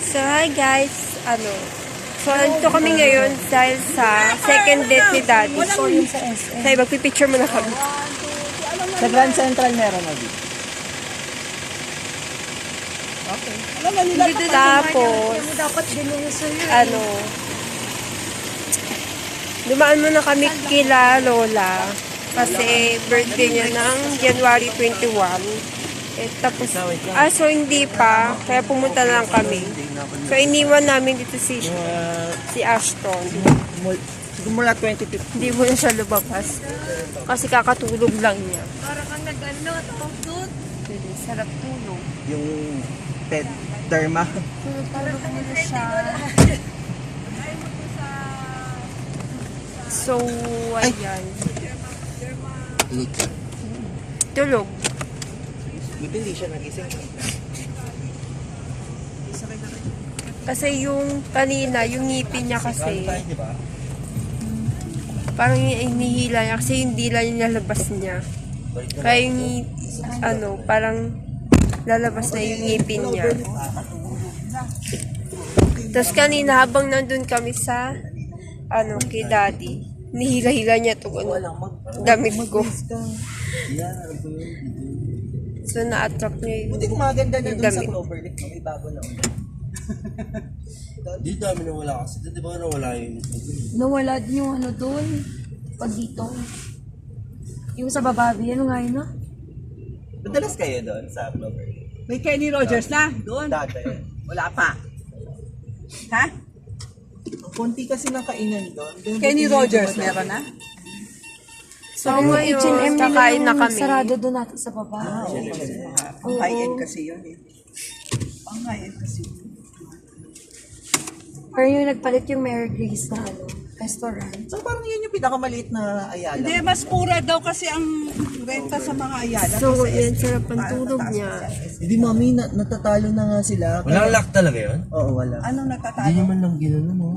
So, hi guys. So, nandito kami ngayon dahil sa second date ni Daddy. So, yun sa SM. Say, magpipicture muna kami. Sa Grand Central meron na dito. Okay. Tapos, dapat ganyan sa'yo. dumaan muna kami kila Lola kasi birthday niya ng January 21. Tapos, so hindi pa, kaya pumunta lang kami. So, iniwan namin dito si Ashton. Mula 2015. Hindi mo na siya lumabas. Kasi kakatulog lang niya. Parang kang nag-ano, tapos doon. Sarap tulog. Yung TED Derma. Tulog muna siya. So, ayan. Tulog. Buti hindi siya nagising. Kasi yung kanina, yung ngipin niya kasi, Tayo, di ba? parang inihila niya kasi yung dila niya nalabas niya. Kaya yung, parang lalabas na yung ngipin niya. Tapos kanina, habang nandun kami sa, kay Daddy, nihila-hila niya itong damit ko. So, na-attract niya Buti yung maganda na dun sa damit. Cloverleaf. May bago na ulit. Dito kami nawala kasi. Di ba nawala yun? Nawala din yung ano doon. Pag dito. Yung sa bababi, ano nga yun, no? Madalas kayo doon sa Cloverleaf? May Kenny Rogers na doon. Dati. Wala pa. Ha? Ang konti kasi ng kainan doon. Kenny Rogers meron na? So, ngayon, kakain na kami. Sarado doon natin sa baba. Ang high-end kasi yun eh. Ang high-end kasi yun. Or yung nagpalit yung Mary Grace na restaurant. So parang yun yung pinakamaliit na Ayala. Hindi, mas mura daw kasi ang renta sa mga Ayala. So, yan, sarap ang tulog niya. Hindi mami, natatalo na nga sila. Walang lock talaga yun? Oo, wala. Anong Hindi natatalo? naman lang gano'n, no?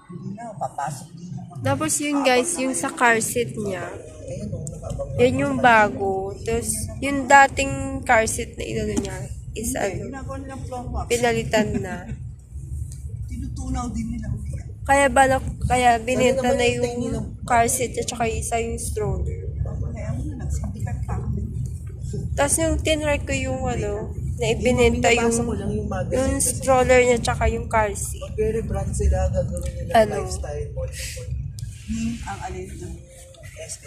Hindi na, papasok din naman. Tapos yun guys, yung sa car seat niya, yan yung bago. Tapos, yung dating car seat na inano niya is Ginagawa nilang floor wax. pinalitan na. Tinutunaw din nila. Kaya binenta na yung car seat at saka isa yung stroller. Kaya mo na, nagsindikat pa. Tapos yung tinry ko yung na ibinenta yung stroller niya tsaka yung car seat. Mag-rebrand sila, gagawin nila lifestyle mall. Ang alin na.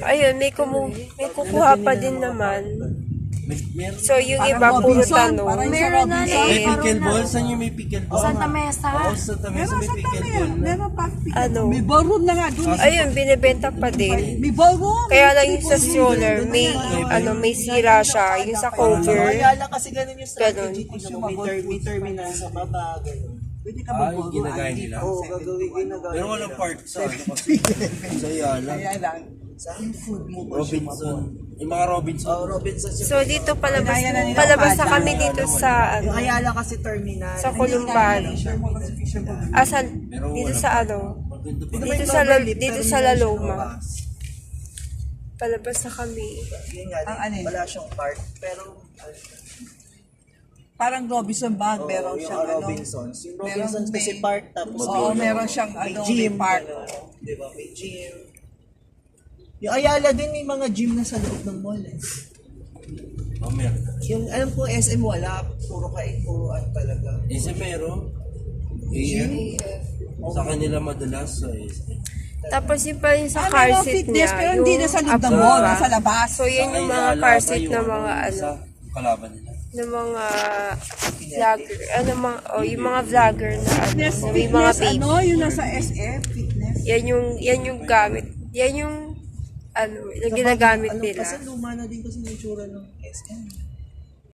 Ayun, may kukuha pa din naman. Meron. So yung iba puro tanong. Meron na May na. pickleball? Saan yung may pickleball? Santa Mesa. Oo, sa Tamesa may pickleball na. Meron pa. May Ano? ballroom na nga doon. Ayun, binibenta pa din. May ballroom. Kaya lang yung sa stroller, may sira siya. Yung sa cover. Ayala kasi ganun yung strategy. Ganun. May terminal sa baba, ganun. Pwede ka Ah, mag-ballroom. yung ginagaya nila? Oo, gagawin ginagawa. Pero walang part sa kasi. Sa Ayala. Kaya lang. Sa food mo ba Robinson. Yung mga Robinson. Oh, Robinson. So dito palabas na kami dito sa Yung Ayala kasi terminal. sa Columbano. Dito sa dito sa Laloma. Palabas na kami. Yun nga, Ang ano yun? wala siyang park. Pero, Parang Robinson bag, meron yung siyang Robinsons. Yung Robinsons may- kasi park. Tapos, Oo, meron siyang may may gym. park. Di ba? May gym. Yung Ayala din may mga gym na sa loob ng mall eh. Oh, meron. Yung alam ko SM wala, puro puruan talaga. Isa meron. Sa kanila madalas. So, Tapos yung pa yung sa Ah, car meron seat fitness, niya. pero hindi na sa loob ng Apo mall, ba? nasa labas. So yun yung mga car seat na mga kalaban nila. ng mga vlogger, yung mga vlogger na Fitness, na may mga fitness, baby. yung nasa SF, fitness. Yan yung gamit. Yan yung na ginagamit Alam, nila. kasi luma na din kasi yung itsura ng SM.